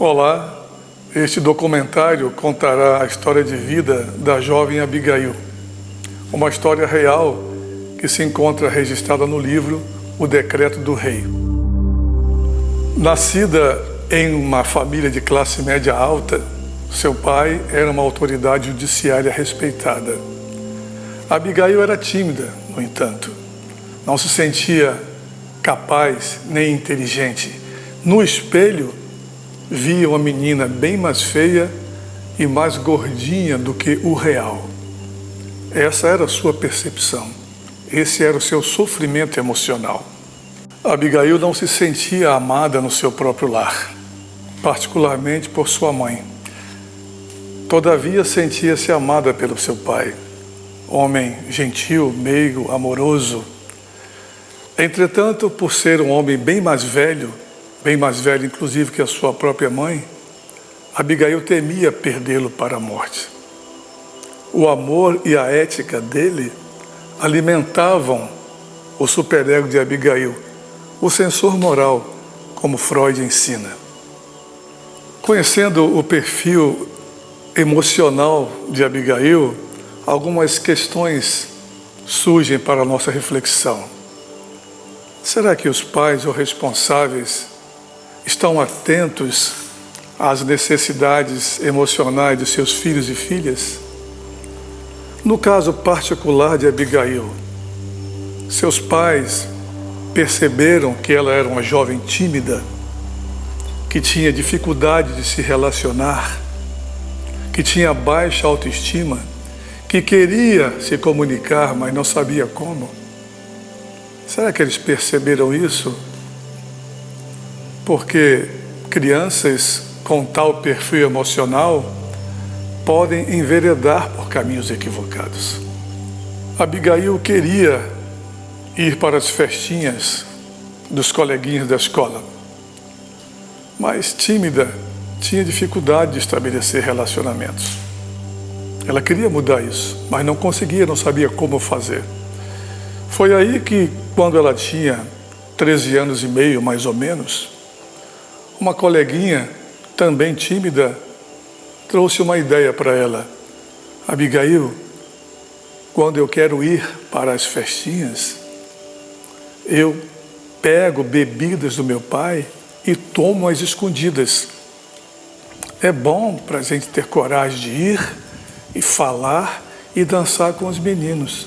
Olá, este documentário contará a história de vida da jovem Abigail, uma história real que se encontra registrada no livro O Decreto do Rei. Nascida em uma família de classe média alta, seu pai era uma autoridade judiciária respeitada. Abigail era tímida, no entanto. Não se sentia capaz nem inteligente. No espelho, via uma menina bem mais feia e mais gordinha do que o real. Essa era a sua percepção. Esse era o seu sofrimento emocional. Abigail não se sentia amada no seu próprio lar, particularmente por sua mãe. Todavia, sentia-se amada pelo seu pai, homem gentil, meigo, amoroso. Entretanto, por ser um homem bem mais velho inclusive que a sua própria mãe, Abigail temia perdê-lo para a morte. O amor e a ética dele alimentavam o superego de Abigail, o sensor moral, como Freud ensina. Conhecendo o perfil emocional de Abigail, algumas questões surgem para a nossa reflexão. Será que os pais ou responsáveis estão atentos às necessidades emocionais de seus filhos e filhas? No caso particular de Abigail, seus pais perceberam que ela era uma jovem tímida, que tinha dificuldade de se relacionar, que tinha baixa autoestima, que queria se comunicar, mas não sabia como. Será que eles perceberam isso? Porque crianças com tal perfil emocional podem enveredar por caminhos equivocados. Abigail queria ir para as festinhas dos coleguinhas da escola, mas tímida, tinha dificuldade de estabelecer relacionamentos. Ela queria mudar isso, mas não conseguia, não sabia como fazer. Foi aí que, quando ela tinha 13 anos e meio, mais ou menos, uma coleguinha, também tímida, trouxe uma ideia para ela. Abigail, quando eu quero ir para as festinhas, eu pego bebidas do meu pai e tomo às escondidas. É bom para a gente ter coragem de ir e falar e dançar com os meninos.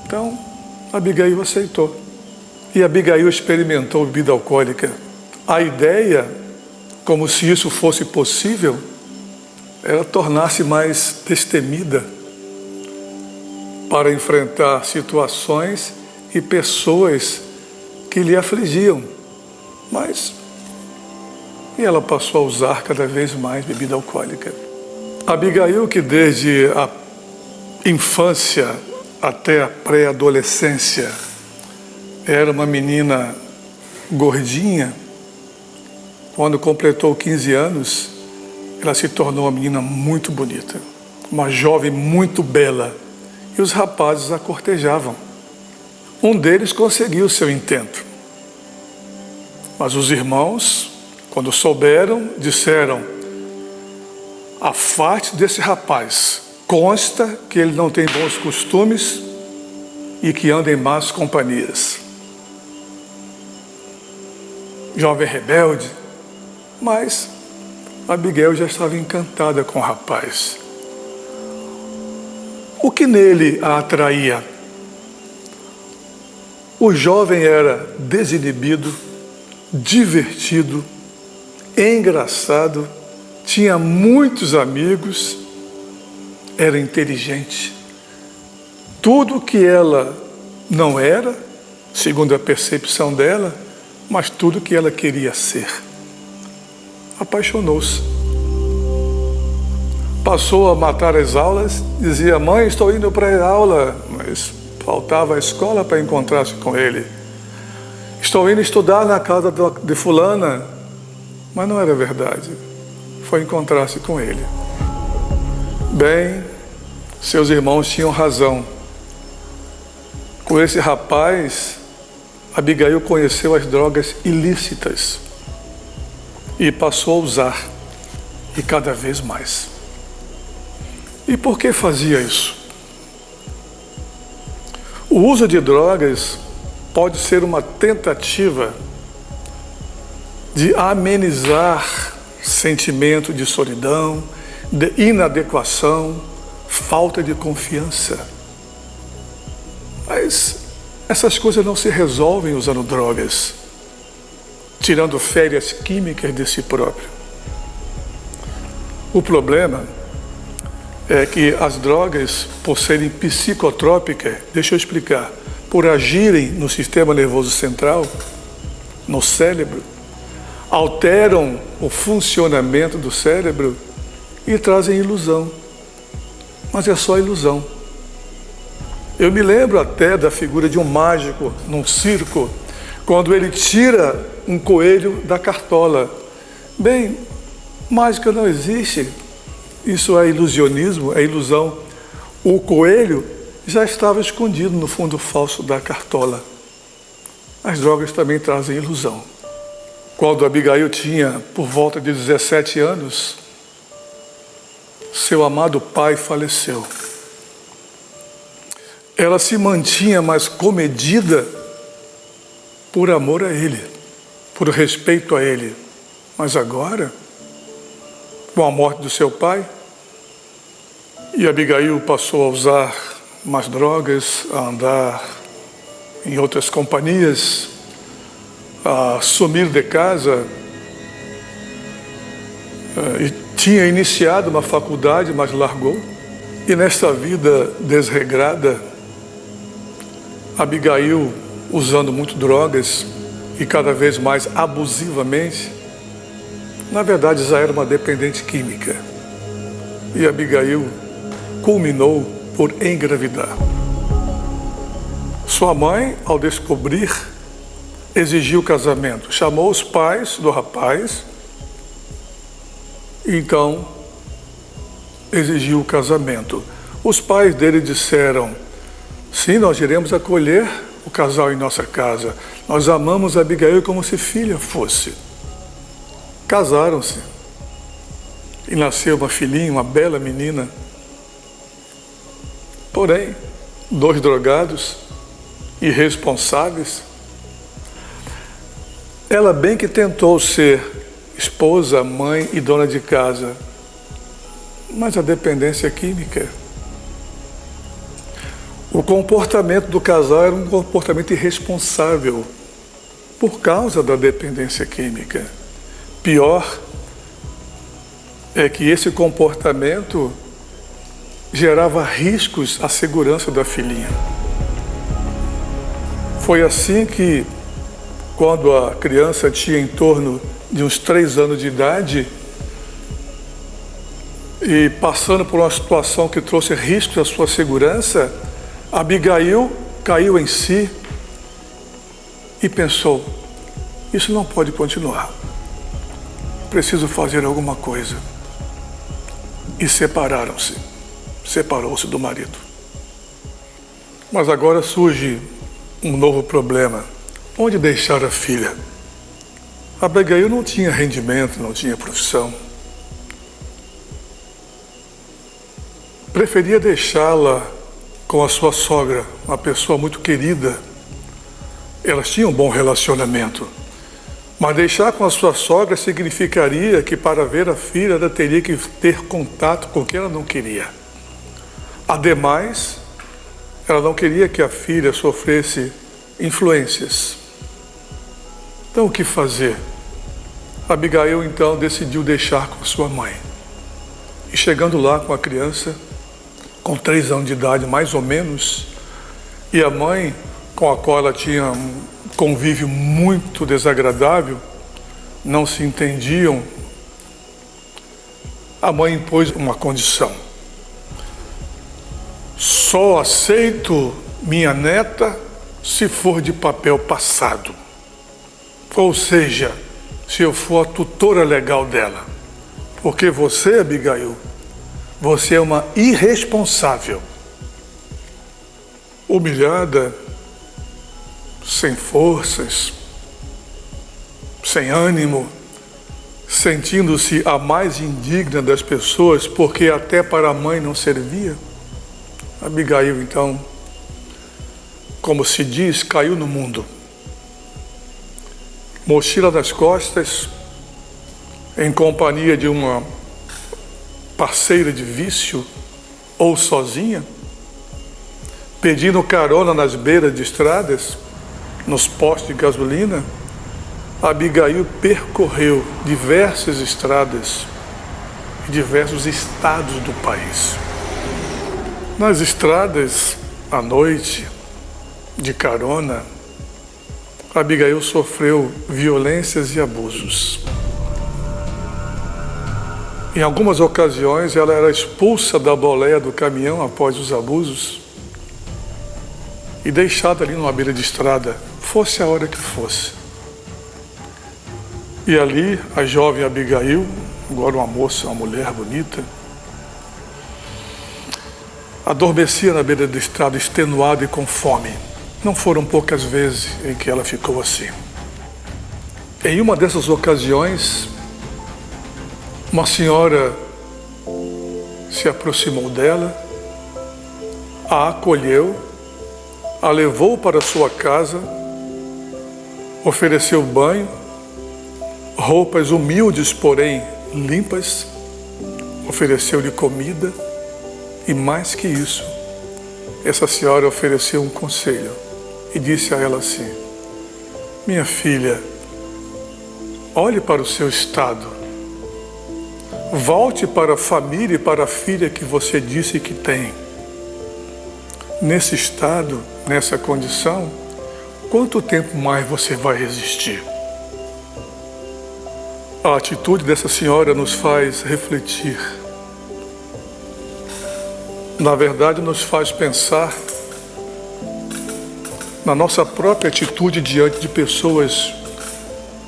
Então, Abigail aceitou. E Abigail experimentou bebida alcoólica. A ideia, como se isso fosse possível, era tornar-se mais destemida para enfrentar situações e pessoas que lhe afligiam. E ela passou a usar cada vez mais bebida alcoólica. Abigail, que desde a infância até a pré-adolescência era uma menina gordinha, quando completou 15 anos, ela se tornou uma menina muito bonita, uma jovem muito bela, e os rapazes a cortejavam. Um deles conseguiu seu intento, mas os irmãos, quando souberam, disseram: afaste desse rapaz, consta que ele não tem bons costumes e que anda em más companhias. Jovem rebelde, mas Abigail já estava encantada com o rapaz. O que nele a atraía? O jovem era desinibido, divertido, engraçado, tinha muitos amigos, era inteligente. Tudo que ela não era, segundo a percepção dela, mas tudo que ela queria ser. Apaixonou-se. Passou a matar as aulas, dizia: mãe, estou indo para a aula, mas faltava a escola para encontrar-se com ele. Estou indo estudar na casa de fulana, mas não era verdade. Foi encontrar-se com ele. Bem, seus irmãos tinham razão. Com esse rapaz, Abigail conheceu as drogas ilícitas. e passou a usar, e cada vez mais. E por que fazia isso? O uso de drogas pode ser uma tentativa de amenizar sentimento de solidão, de inadequação, falta de confiança. Mas essas coisas não se resolvem usando drogas, tirando férias químicas de si próprio. O problema é que as drogas, por serem psicotrópicas, deixa eu explicar, por agirem no sistema nervoso central, no cérebro, alteram o funcionamento do cérebro e trazem ilusão. Mas é só ilusão. Eu me lembro até da figura de um mágico num circo, quando ele tira um coelho da cartola. Bem, mágica não existe. Isso é ilusionismo, é ilusão. O coelho já estava escondido no fundo falso da cartola. As drogas também trazem ilusão. Quando Abigail tinha por volta de 17 anos, seu amado pai faleceu. Ela se mantinha mais comedida por amor a ele, por respeito a ele. Mas agora, com a morte do seu pai, e Abigail passou a usar mais drogas, a andar em outras companhias, a sumir de casa, e tinha iniciado uma faculdade, mas largou. E nesta vida desregrada, Abigail, usando muito drogas e cada vez mais abusivamente, na verdade já era uma dependente química. E Abigail culminou por engravidar. Sua mãe, ao descobrir, exigiu o casamento. Chamou os pais do rapaz, e então exigiu o casamento. Os pais dele disseram: sim, nós iremos acolher o casal em nossa casa. Nós amamos Abigail como se filha fosse. Casaram-se. E nasceu uma filhinha, uma bela menina. Porém, 2 drogados, irresponsáveis. Ela bem que tentou ser esposa, mãe e dona de casa, mas a dependência química. O comportamento do casal era um comportamento irresponsável por causa da dependência química. Pior é que esse comportamento gerava riscos à segurança da filhinha. Foi assim que, quando a criança tinha em torno de uns 3 anos de idade, e passando por uma situação que trouxe riscos à sua segurança, Abigail caiu em si e pensou: isso não pode continuar. Preciso fazer alguma coisa. E separaram-se. Separou-se do marido. Mas agora surge um novo problema. Onde deixar a filha? Abigail não tinha rendimento, não tinha profissão. Preferia deixá-la com a sua sogra, uma pessoa muito querida. Elas tinham um bom relacionamento. Mas deixar com a sua sogra significaria que para ver a filha ela teria que ter contato com quem ela não queria. Ademais, ela não queria que a filha sofresse influências. Então o que fazer? Abigail então decidiu deixar com sua mãe. E chegando lá com a criança, com 3 anos de idade mais ou menos, e a mãe, com a qual ela tinha um convívio muito desagradável, não se entendiam, a mãe impôs uma condição: só aceito minha neta se for de papel passado. Ou seja, se eu for a tutora legal dela. Porque você, Abigail, você é uma irresponsável. Humilhada, sem forças, sem ânimo, sentindo-se a mais indigna das pessoas, porque até para a mãe não servia, Abigail, então, como se diz, caiu no mundo. Mochila nas costas, em companhia de uma parceira de vício, ou sozinha, pedindo carona nas beiras de estradas, nos postos de gasolina, Abigail percorreu diversas estradas e diversos estados do país. Nas estradas, à noite, de carona, Abigail sofreu violências e abusos. Em algumas ocasiões, ela era expulsa da boleia do caminhão após os abusos e deixada ali numa beira de estrada, fosse a hora que fosse. E ali, a jovem Abigail, agora uma moça, uma mulher bonita, adormecia na beira da estrada, extenuada e com fome. Não foram poucas vezes em que ela ficou assim. Em uma dessas ocasiões, uma senhora se aproximou dela, a acolheu, a levou para sua casa, ofereceu banho, roupas humildes, porém limpas, ofereceu-lhe comida e, mais que isso, essa senhora ofereceu um conselho e disse a ela assim: minha filha, olhe para o seu estado, volte para a família e para a filha que você disse que tem. Nesse estado, nessa condição, quanto tempo mais você vai resistir? A atitude dessa senhora nos faz refletir. Na verdade, nos faz pensar na nossa própria atitude diante de pessoas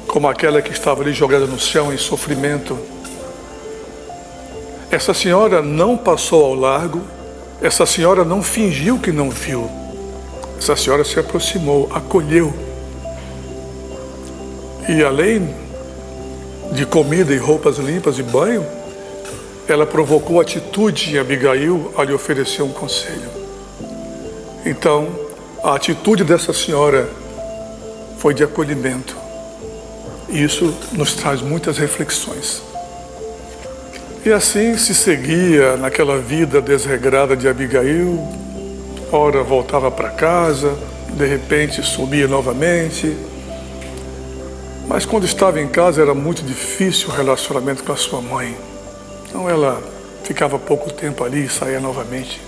como aquela que estava ali jogada no chão em sofrimento. Essa senhora não passou ao largo, essa senhora não fingiu que não viu. Essa senhora se aproximou, acolheu. E além de comida e roupas limpas e banho, ela provocou atitude em Abigail a lhe oferecer um conselho. Então, a atitude dessa senhora foi de acolhimento. E isso nos traz muitas reflexões. E assim se seguia naquela vida desregrada de Abigail. Ora voltava para casa, de repente sumia novamente. Mas quando estava em casa era muito difícil o relacionamento com a sua mãe. Então ela ficava pouco tempo ali e saía novamente.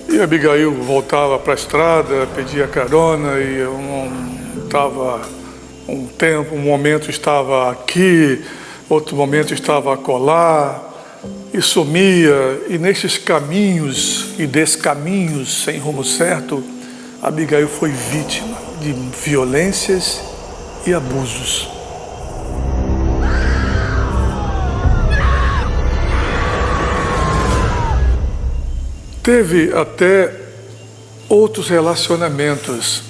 E Abigail voltava para a estrada, pedia carona e um momento estava aqui, outro momento estava acolá, e sumia. E nesses caminhos e descaminhos sem rumo certo, Abigail foi vítima de violências e abusos. Teve até outros relacionamentos,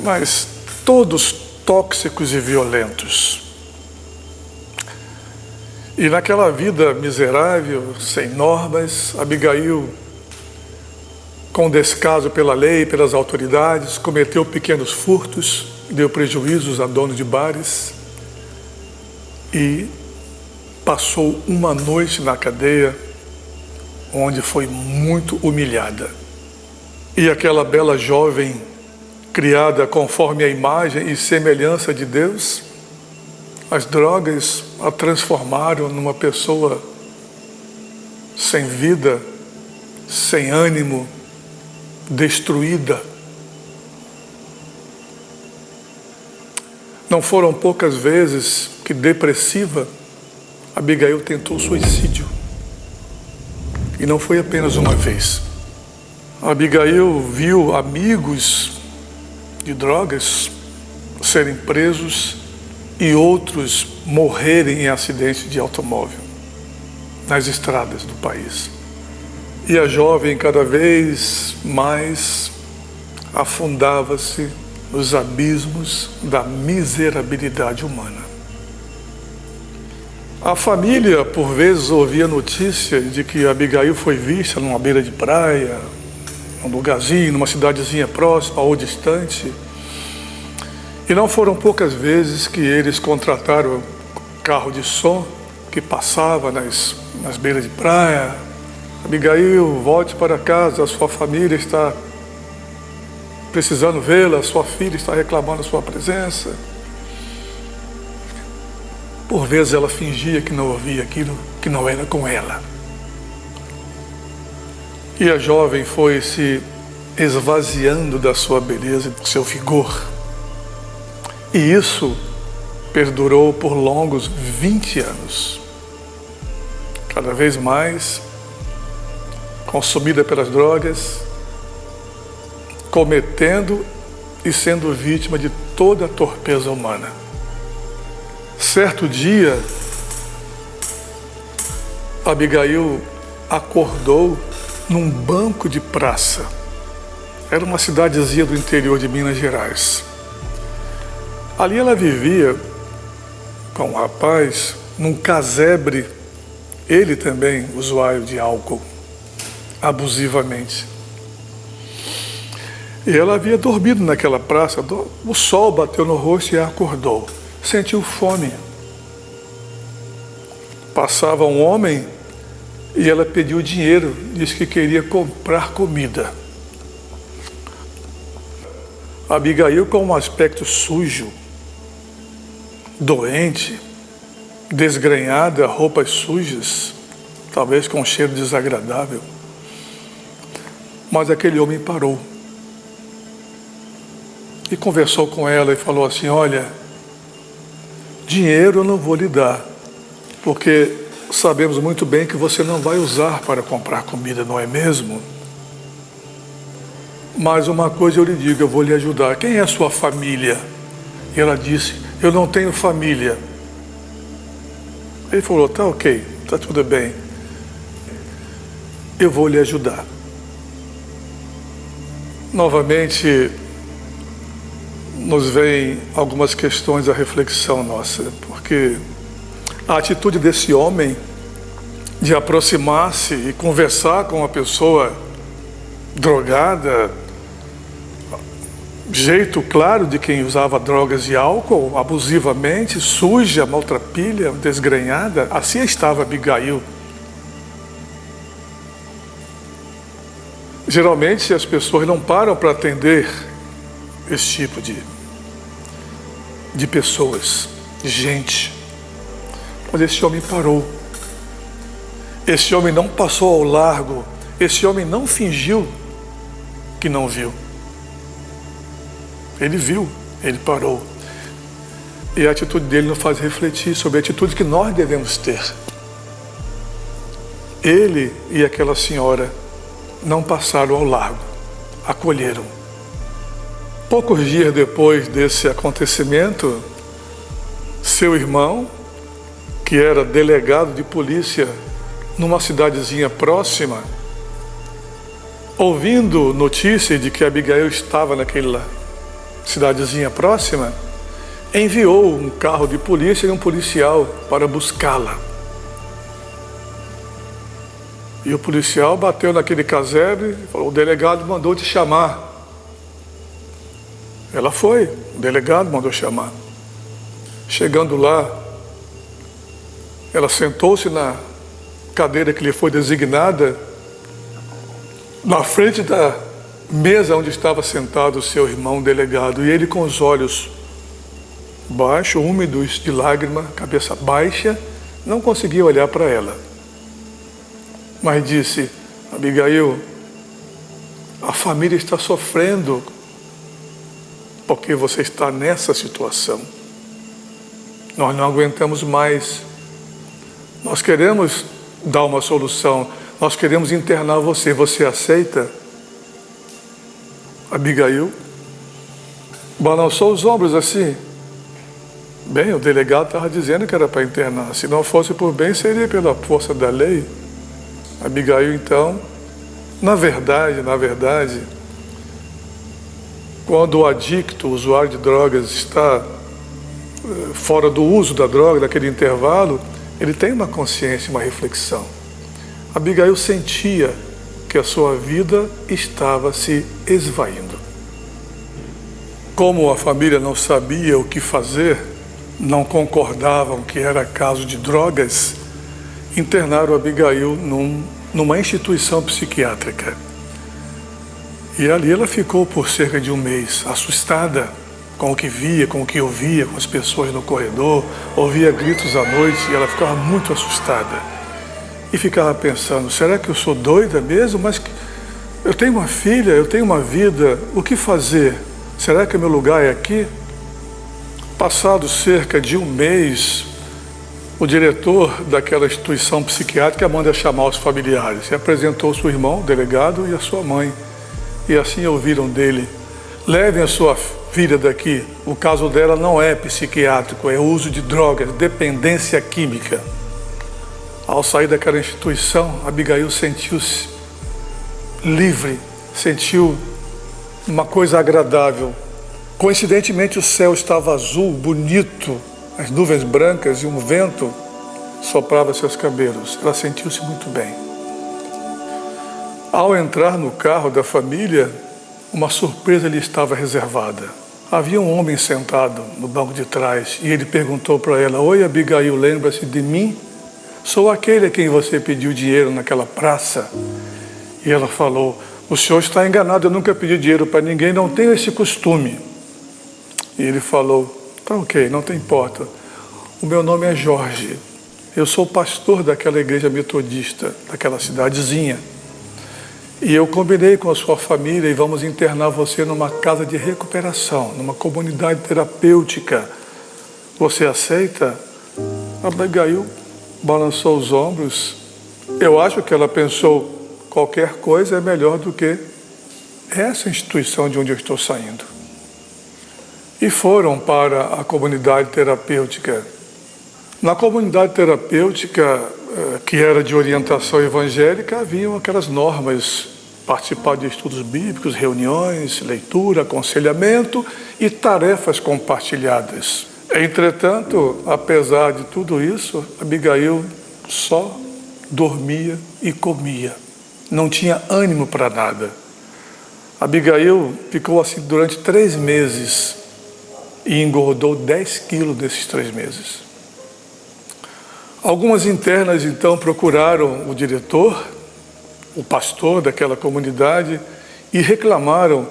mas todos tóxicos e violentos. E naquela vida miserável, sem normas, Abigail, com descaso pela lei, pelas autoridades, cometeu pequenos furtos, deu prejuízos a donos de bares e passou uma noite na cadeia, onde foi muito humilhada. E aquela bela jovem, criada conforme a imagem e semelhança de Deus, as drogas a transformaram numa pessoa sem vida, sem ânimo, destruída. Não foram poucas vezes que, depressiva, Abigail tentou suicídio. E não foi apenas uma vez. Abigail viu amigos de drogas serem presos e outros morrerem em acidentes de automóvel nas estradas do país. E a jovem cada vez mais afundava-se nos abismos da miserabilidade humana. A família, por vezes, ouvia notícia de que Abigail foi vista numa beira de praia, num lugarzinho, numa cidadezinha próxima ou distante. E não foram poucas vezes que eles contrataram carro de som que passava nas beiras de praia. Abigail, volte para casa, a sua família está precisando vê-la, a sua filha está reclamando a sua presença. Por vezes ela fingia que não ouvia aquilo que não era com ela. E a jovem foi se esvaziando da sua beleza, do seu vigor. E isso perdurou por longos 20 anos. Cada vez mais consumida pelas drogas, cometendo e sendo vítima de toda a torpeza humana. Certo dia, Abigail acordou num banco de praça. Era uma cidadezinha do interior de Minas Gerais. Ali ela vivia com um rapaz num casebre, ele também usuário de álcool, abusivamente. E ela havia dormido naquela praça, o sol bateu no rosto e a acordou. Sentiu fome. Passava um homem e ela pediu dinheiro, disse que queria comprar comida. Abigail, com um aspecto sujo, doente, desgrenhada, roupas sujas, talvez com um cheiro desagradável. Mas aquele homem parou e conversou com ela e falou assim: olha, dinheiro eu não vou lhe dar, porque sabemos muito bem que você não vai usar para comprar comida, não é mesmo? Mas uma coisa eu lhe digo, eu vou lhe ajudar. Quem é a sua família? E ela disse: eu não tenho família. Ele falou: tá ok, tá tudo bem, eu vou lhe ajudar. Novamente nos vem algumas questões à reflexão nossa, porque a atitude desse homem de aproximar-se e conversar com uma pessoa drogada, jeito claro de quem usava drogas e álcool, abusivamente, suja, maltrapilha, desgrenhada, assim estava Abigail. Geralmente as pessoas não param para atender esse tipo de pessoas, de gente. Mas esse homem parou. Esse homem não passou ao largo. Esse homem não fingiu que não viu. Ele viu, ele parou. E a atitude dele nos faz refletir sobre a atitude que nós devemos ter. Ele e aquela senhora não passaram ao largo, acolheram. Poucos dias depois desse acontecimento, seu irmão, que era delegado de polícia numa cidadezinha próxima, ouvindo notícia de que Abigail estava naquela cidadezinha próxima, enviou um carro de polícia e um policial para buscá-la. E o policial bateu naquele casebre e falou: o delegado mandou te chamar. Ela foi, o delegado mandou chamar. Chegando lá, ela sentou-se na cadeira que lhe foi designada, na frente da mesa onde estava sentado o seu irmão delegado, e ele com os olhos baixos, úmidos de lágrima, cabeça baixa, não conseguia olhar para ela. Mas disse: Abigail, a família está sofrendo porque você está nessa situação. Nós não aguentamos mais. Nós queremos dar uma solução. Nós queremos internar você. Você aceita? Abigail balançou os ombros assim. Bem, o delegado estava dizendo que era para internar. Se não fosse por bem, seria pela força da lei. Abigail, então, na verdade, quando o adicto, o usuário de drogas, está fora do uso da droga, naquele intervalo, ele tem uma consciência, uma reflexão. Abigail sentia que a sua vida estava se esvaindo. Como a família não sabia o que fazer, não concordavam que era caso de drogas, internaram Abigail numa instituição psiquiátrica. E ali ela ficou por cerca de um mês, assustada com o que via, com o que ouvia, com as pessoas no corredor, ouvia gritos à noite e ela ficava muito assustada. E ficava pensando, será que eu sou doida mesmo? Mas eu tenho uma filha, eu tenho uma vida, o que fazer? Será que o meu lugar é aqui? Passado cerca de um mês, o diretor daquela instituição psiquiátrica manda chamar os familiares e apresentou seu irmão, o delegado, e a sua mãe. E assim ouviram dele, levem a sua filha daqui, o caso dela não é psiquiátrico, é uso de drogas, dependência química. Ao sair daquela instituição, Abigail sentiu-se livre, sentiu uma coisa agradável. Coincidentemente o céu estava azul, bonito, as nuvens brancas e um vento soprava seus cabelos. Ela sentiu-se muito bem. Ao entrar no carro da família, uma surpresa lhe estava reservada. Havia um homem sentado no banco de trás e ele perguntou para ela, oi Abigail, lembra-se de mim? Sou aquele a quem você pediu dinheiro naquela praça. E ela falou, o senhor está enganado, eu nunca pedi dinheiro para ninguém, não tenho esse costume. E ele falou, tá ok, não tem importa. O meu nome é Jorge, eu sou pastor daquela igreja metodista, daquela cidadezinha. E eu combinei com a sua família e vamos internar você numa casa de recuperação, numa comunidade terapêutica. Você aceita? Abigail balançou os ombros. Eu acho que ela pensou, qualquer coisa é melhor do que essa instituição de onde eu estou saindo. E foram para a comunidade terapêutica. Na comunidade terapêutica, que era de orientação evangélica, haviam aquelas normas, participar de estudos bíblicos, reuniões, leitura, aconselhamento e tarefas compartilhadas. Entretanto, apesar de tudo isso, Abigail só dormia e comia. Não tinha ânimo para nada. Abigail ficou assim durante 3 meses e engordou 10 quilos nesses 3 meses. Algumas internas, então, procuraram o diretor, o pastor daquela comunidade e reclamaram,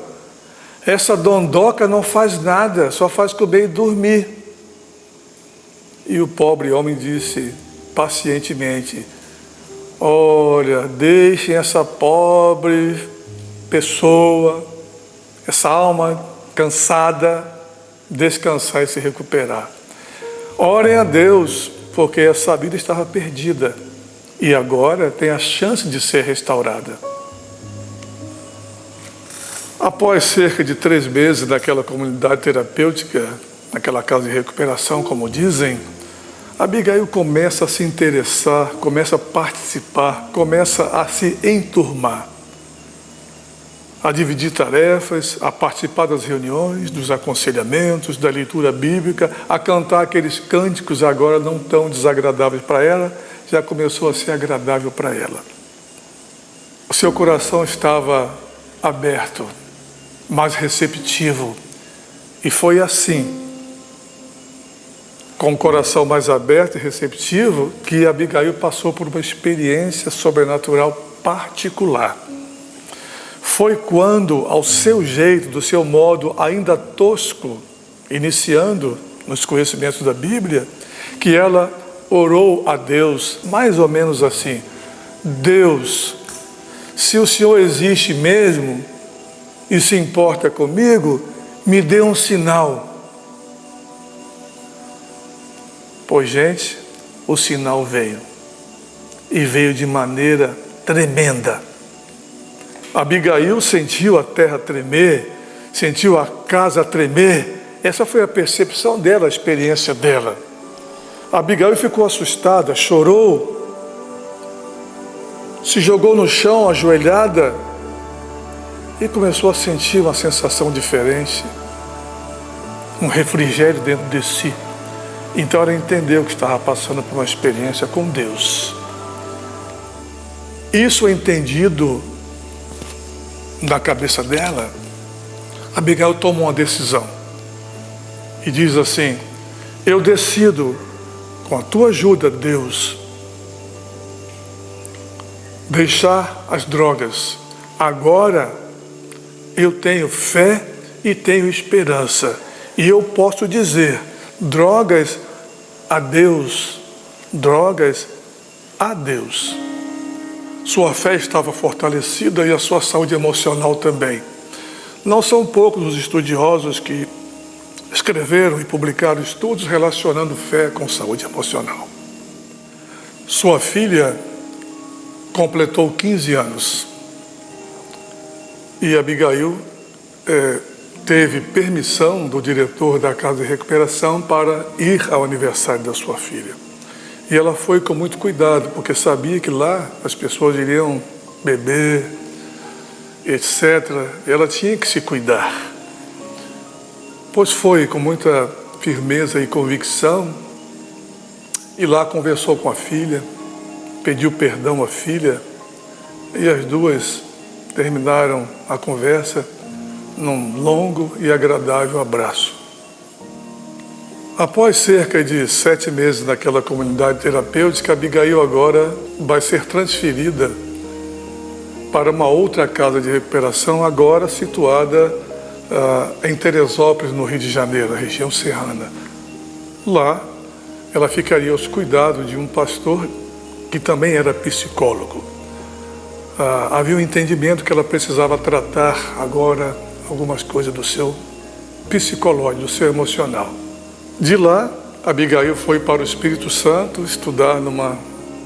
essa dondoca não faz nada, só faz comer e dormir. E o pobre homem disse pacientemente, olha, deixem essa pobre pessoa, essa alma cansada, descansar e se recuperar. Orem a Deus, porque essa vida estava perdida e agora tem a chance de ser restaurada. Após cerca de 3 meses naquela comunidade terapêutica, naquela casa de recuperação, como dizem, Abigail começa a se interessar, começa a participar, começa a se enturmar, a dividir tarefas, a participar das reuniões, dos aconselhamentos, da leitura bíblica, a cantar aqueles cânticos agora não tão desagradáveis para ela, já começou a ser agradável para ela. O seu coração estava aberto, mais receptivo, e foi assim, com o coração mais aberto e receptivo, que Abigail passou por uma experiência sobrenatural particular. Foi quando, ao seu jeito, do seu modo ainda tosco, iniciando nos conhecimentos da Bíblia, que ela orou a Deus, mais ou menos assim, Deus, se o Senhor existe mesmo e se importa comigo, me dê um sinal. Pois, gente, o sinal veio, e veio de maneira tremenda. Abigail sentiu a terra tremer, sentiu a casa tremer. Essa foi a percepção dela, a experiência dela. Abigail ficou assustada, chorou, se jogou no chão, ajoelhada, e começou a sentir uma sensação diferente, um refrigério dentro de si. Então ela entendeu que estava passando por uma experiência com Deus. Isso entendido na cabeça dela, Abigail tomou uma decisão e diz assim: eu decido, com a tua ajuda, Deus, deixar as drogas. Agora eu tenho fé e tenho esperança, e eu posso dizer: drogas a Deus, drogas a Deus. Sua fé estava fortalecida e a sua saúde emocional também. Não são poucos os estudiosos que escreveram e publicaram estudos relacionando fé com saúde emocional. Sua filha completou 15 anos e Abigail teve permissão do diretor da casa de recuperação para ir ao aniversário da sua filha. E ela foi com muito cuidado, porque sabia que lá as pessoas iriam beber, etc. Ela tinha que se cuidar. Pois foi com muita firmeza e convicção, e lá conversou com a filha, pediu perdão à filha, e as duas terminaram a conversa num longo e agradável abraço. Após cerca de 7 meses naquela comunidade terapêutica, Abigail agora vai ser transferida para uma outra casa de recuperação, agora situada em Teresópolis, no Rio de Janeiro, na região serrana. Lá, ela ficaria aos cuidados de um pastor que também era psicólogo. Havia um entendimento que ela precisava tratar agora algumas coisas do seu psicológico, do seu emocional. De lá, Abigail foi para o Espírito Santo estudar numa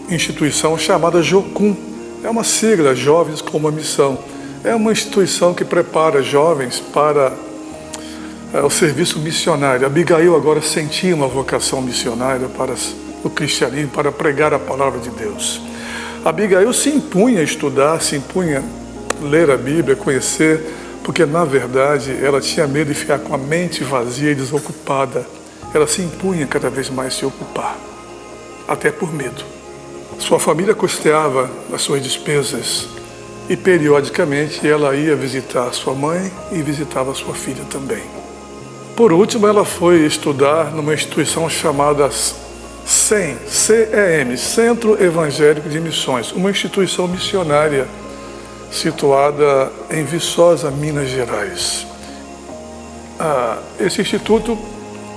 instituição chamada Jocum. É uma sigla, Jovens com uma Missão. É uma instituição que prepara jovens para o serviço missionário. Abigail agora sentia uma vocação missionária para o cristianismo, para pregar a palavra de Deus. Abigail se impunha a estudar, se impunha a ler a Bíblia, conhecer, porque na verdade ela tinha medo de ficar com a mente vazia e desocupada. Ela se impunha cada vez mais se ocupar, até por medo. Sua família custeava as suas despesas e periodicamente ela ia visitar sua mãe e visitava sua filha também. Por último, ela foi estudar numa instituição chamada CEM, Centro Evangélico de Missões, uma instituição missionária situada em Viçosa, Minas Gerais. Esse instituto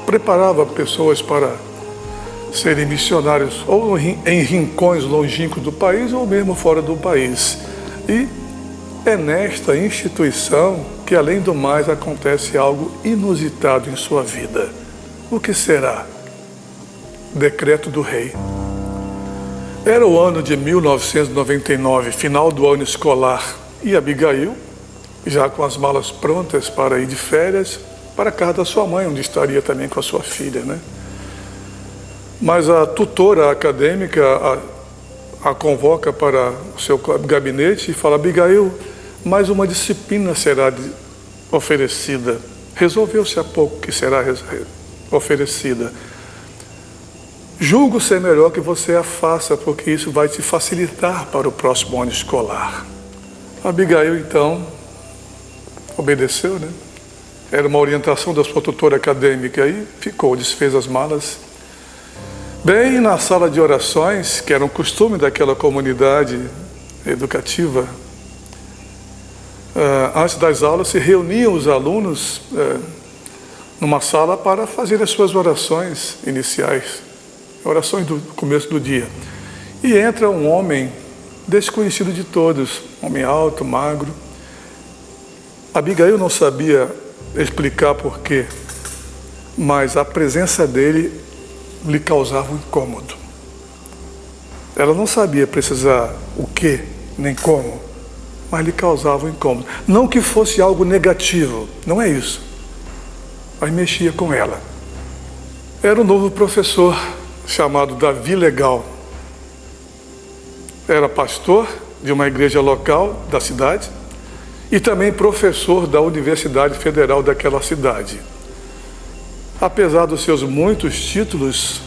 preparava pessoas para serem missionários ou em rincões longínquos do país ou mesmo fora do país. E é nesta instituição que, além do mais, acontece algo inusitado em sua vida. O que será? Decreto do rei. Era o ano de 1999, final do ano escolar, e Abigail, já com as malas prontas para ir de férias, para a casa da sua mãe, onde estaria também com a sua filha, né? Mas a tutora acadêmica a convoca para o seu gabinete e fala: Abigail, mais uma disciplina será oferecida. Resolveu-se há pouco que será oferecida. Julgo ser melhor que você a faça, porque isso vai te facilitar para o próximo ano escolar. Abigail, então, obedeceu, né? Era uma orientação da sua tutora acadêmica e ficou, desfez as malas. Bem na sala de orações, que era um costume daquela comunidade educativa, antes das aulas se reuniam os alunos numa sala para fazer as suas orações iniciais, orações do começo do dia. E entra um homem desconhecido de todos, homem alto, magro. Abigail não sabia explicar porquê, mas a presença dele lhe causava um incômodo. Ela não sabia precisar o que, nem como, mas lhe causava um incômodo. Não que fosse algo negativo, não é isso, mas mexia com ela. Era um novo professor chamado Davi Legal. Era pastor de uma igreja local da cidade e também professor da Universidade Federal daquela cidade. Apesar dos seus muitos títulos,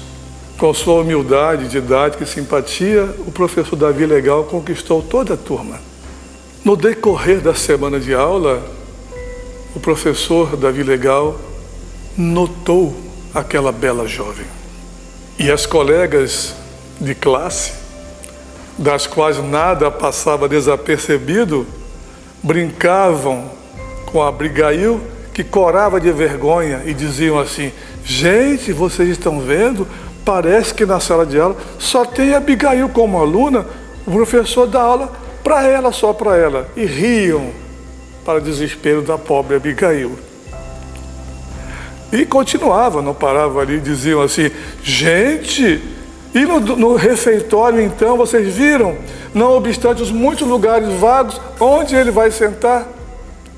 com sua humildade, didática e simpatia, o professor Davi Legal conquistou toda a turma. No decorrer da semana de aula, o professor Davi Legal notou aquela bela jovem. E as colegas de classe, das quais nada passava desapercebido, brincavam com a Abigail, que corava de vergonha, e diziam assim: gente, vocês estão vendo? Parece que na sala de aula só tem a Abigail como aluna, o professor dá aula para ela, só para ela. E riam para o desespero da pobre Abigail. E continuava, não parava ali, diziam assim: gente, e no refeitório então, vocês viram? Não obstante os muitos lugares vagos, onde ele vai sentar?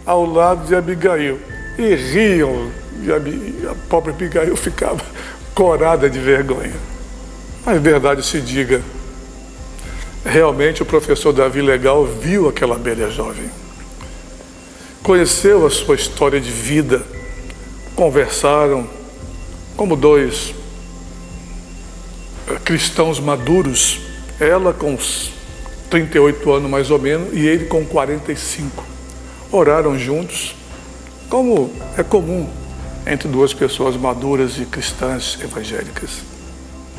Ao lado de Abigail. E riam, e a pobre Abigail ficava corada de vergonha. Mas verdade se diga, realmente o professor Davi Legal viu aquela bela jovem, conheceu a sua história de vida, conversaram como dois cristãos maduros, ela com uns 38 anos mais ou menos e ele com 45. Oraram juntos, como é comum entre duas pessoas maduras e cristãs evangélicas.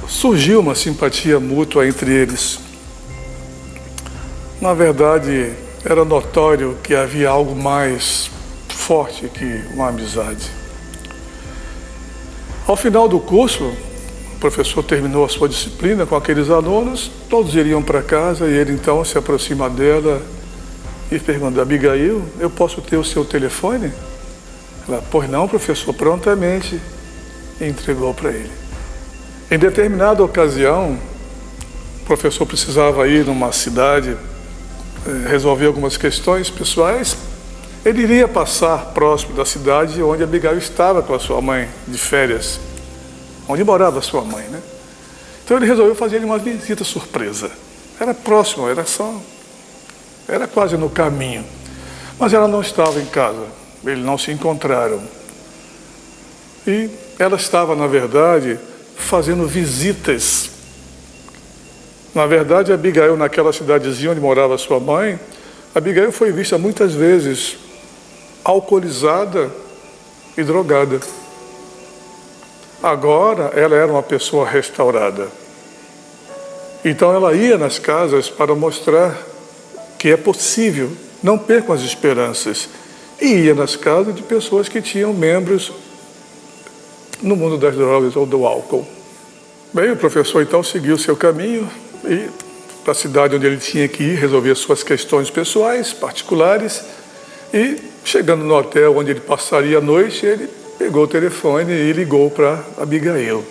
Surgiu uma simpatia mútua entre eles. Na verdade, era notório que havia algo mais forte que uma amizade. Ao final do curso, o professor terminou a sua disciplina com aqueles alunos, todos iriam para casa e ele então se aproxima dela e pergunta: Abigail, eu posso ter o seu telefone? Ela: pois não, professor, prontamente, e entregou para ele. Em determinada ocasião, o professor precisava ir numa cidade, resolver algumas questões pessoais. Ele iria passar próximo da cidade onde Abigail estava com a sua mãe de férias, onde morava a sua mãe, né? Então ele resolveu fazer uma visita surpresa. Era próximo, era quase no caminho, mas ela não estava em casa. Eles não se encontraram. E ela estava, na verdade, fazendo visitas. Na verdade, Abigail, naquela cidadezinha onde morava sua mãe, Abigail foi vista muitas vezes alcoolizada e drogada. Agora, ela era uma pessoa restaurada. Então, ela ia nas casas para mostrar que é possível, não percam as esperanças. E ia nas casas de pessoas que tinham membros no mundo das drogas ou do álcool. Bem, o professor então seguiu seu caminho e para a cidade onde ele tinha que ir, resolver suas questões pessoais, particulares, e chegando no hotel onde ele passaria a noite, ele pegou o telefone e ligou para Abigail.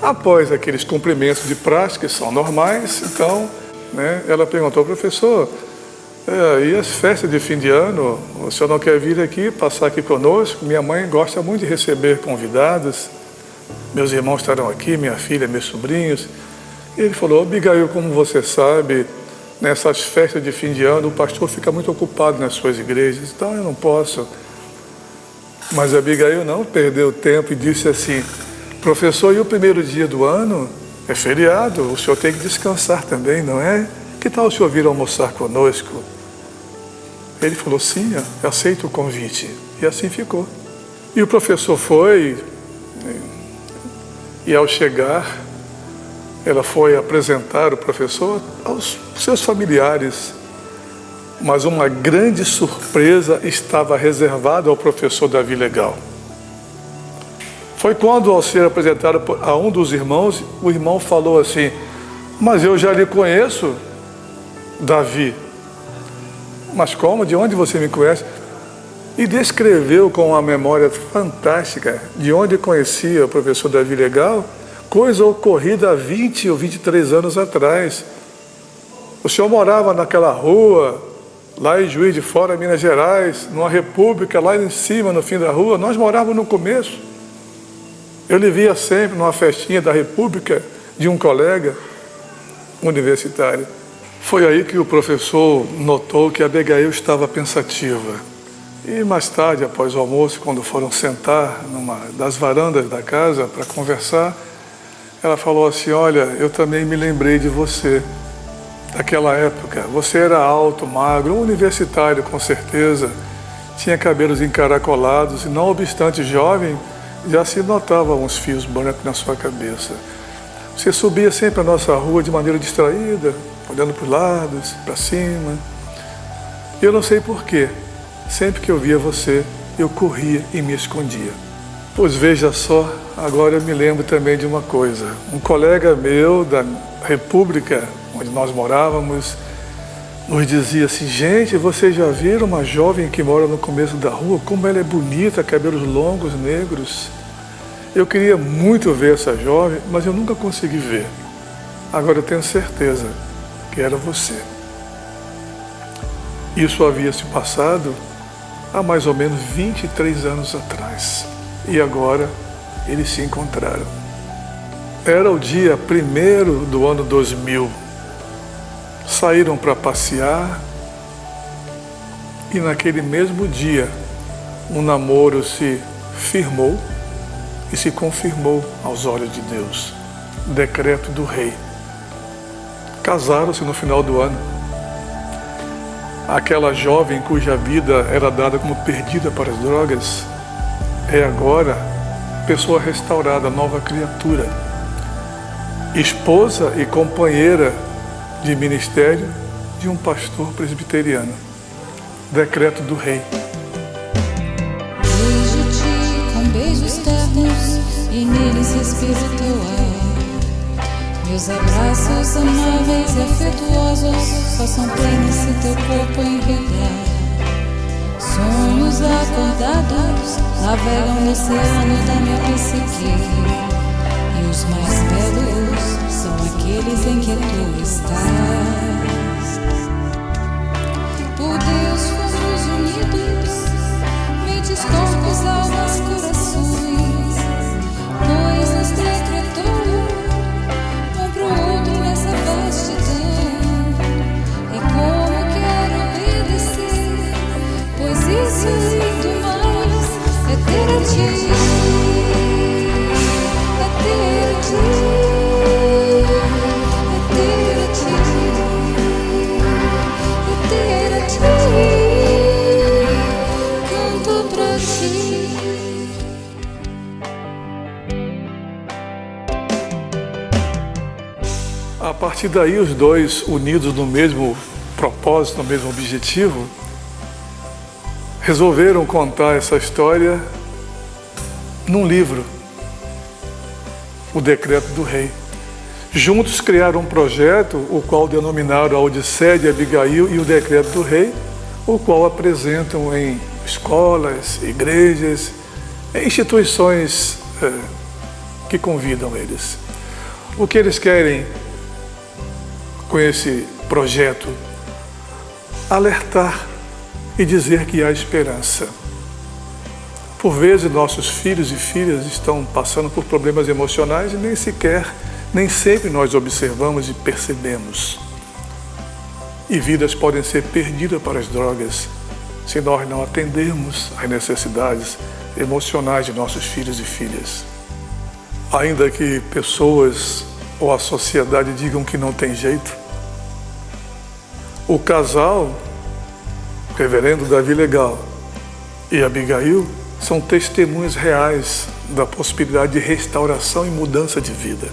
Após aqueles cumprimentos de praxe, que são normais, então, ela perguntou: professor, e as festas de fim de ano, o senhor não quer vir aqui, passar aqui conosco? Minha mãe gosta muito de receber convidados, meus irmãos estarão aqui, minha filha, meus sobrinhos. E ele falou: Abigail, como você sabe, nessas festas de fim de ano, o pastor fica muito ocupado nas suas igrejas, então eu não posso. Mas Abigail não perdeu tempo e disse assim: professor, e o primeiro dia do ano é feriado, o senhor tem que descansar também, não é? Que tal o senhor vir almoçar conosco? Ele falou: sim, eu aceito o convite. E assim ficou. E o professor foi, e ao chegar, ela foi apresentar o professor aos seus familiares. Mas uma grande surpresa estava reservada ao professor Davi Legal. Foi quando, ao ser apresentado a um dos irmãos, o irmão falou assim: mas eu já lhe conheço, Davi. Mas como? De onde você me conhece? E descreveu com uma memória fantástica de onde conhecia o professor Davi Legal, coisa ocorrida há 20 ou 23 anos atrás. O senhor morava naquela rua, lá em Juiz de Fora, Minas Gerais, numa república lá em cima, no fim da rua. Nós morávamos no começo. Eu lhe via sempre numa festinha da república de um colega universitário. Foi aí que o professor notou que Abigail estava pensativa. E mais tarde, após o almoço, quando foram sentar numa das varandas da casa para conversar, ela falou assim: olha, eu também me lembrei de você, daquela época. Você era alto, magro, um universitário com certeza, tinha cabelos encaracolados e, não obstante jovem, já se notavam uns fios brancos na sua cabeça. Você subia sempre a nossa rua de maneira distraída, olhando para os lados, para cima. Eu não sei porquê, sempre que eu via você, eu corria e me escondia. Pois veja só, agora eu me lembro também de uma coisa. Um colega meu da República, onde nós morávamos, nos dizia assim: gente, vocês já viram uma jovem que mora no começo da rua? Como ela é bonita, cabelos longos, negros. Eu queria muito ver essa jovem, mas eu nunca consegui ver. Agora eu tenho certeza que era você. Isso havia se passado há mais ou menos 23 anos atrás. E agora eles se encontraram. Era o dia 1º do ano 2000. Saíram para passear e naquele mesmo dia um namoro se firmou e se confirmou aos olhos de Deus. Decreto do rei. Casaram-se no final do ano. Aquela jovem cuja vida era dada como perdida para as drogas é agora pessoa restaurada, nova criatura, esposa e companheira de ministério de um pastor presbiteriano. Decreto do rei. Beijo-te com beijos ternos e neles respiro teu ar. Meus abraços amáveis e afetuosos só são plenos se teu corpo enredar. Sonhos acordados navegam no oceano da minha psique, e os mais belos são aqueles em que tu estás. Por Deus fomos unidos, mentes, corpos, almas, corações, pois nos decretou um pro outro nessa vastidão. E como quero obedecer, pois isso é muito mais, é ter a ti, é ter a ti. A partir daí, os dois, unidos no mesmo propósito, no mesmo objetivo, resolveram contar essa história num livro, O Decreto do Rei. Juntos criaram um projeto, o qual denominaram a Odisseia de Abigail e o Decreto do Rei, o qual apresentam em escolas, igrejas, instituições que convidam eles. O que eles querem com esse projeto? Alertar e dizer que há esperança. Por vezes nossos filhos e filhas estão passando por problemas emocionais e nem sempre nós observamos e percebemos. E vidas podem ser perdidas para as drogas se nós não atendermos às necessidades emocionais de nossos filhos e filhas. Ainda que pessoas ou a sociedade digam que não tem jeito, o casal, Reverendo Davi Legal e Abigail, são testemunhas reais da possibilidade de restauração e mudança de vida.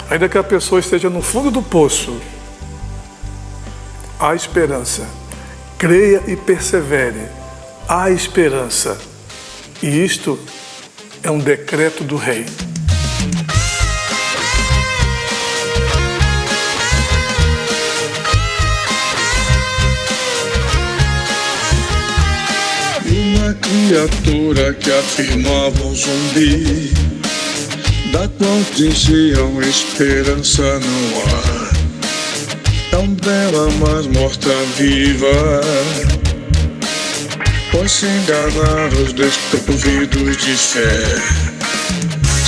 Ainda que a pessoa esteja no fundo do poço, há esperança. Creia e persevere. Há esperança. E isto é um decreto do rei. Uma criatura que afirmava um zumbi, da qual diziam esperança não há. Tão bela, mas morta viva, pois se enganar os desprovidos de fé.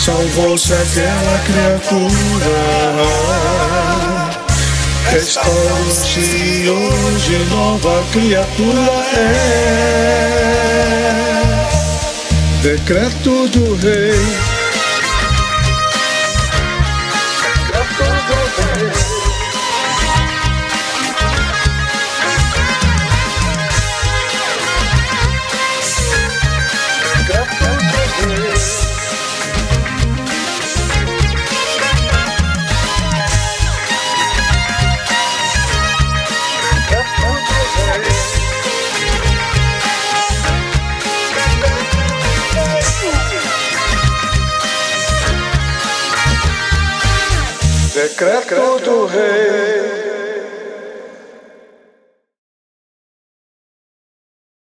Salvou-se aquela criatura, Restaura-se hoje, nova criatura é. Decreto do Rei. Decreto do Rei.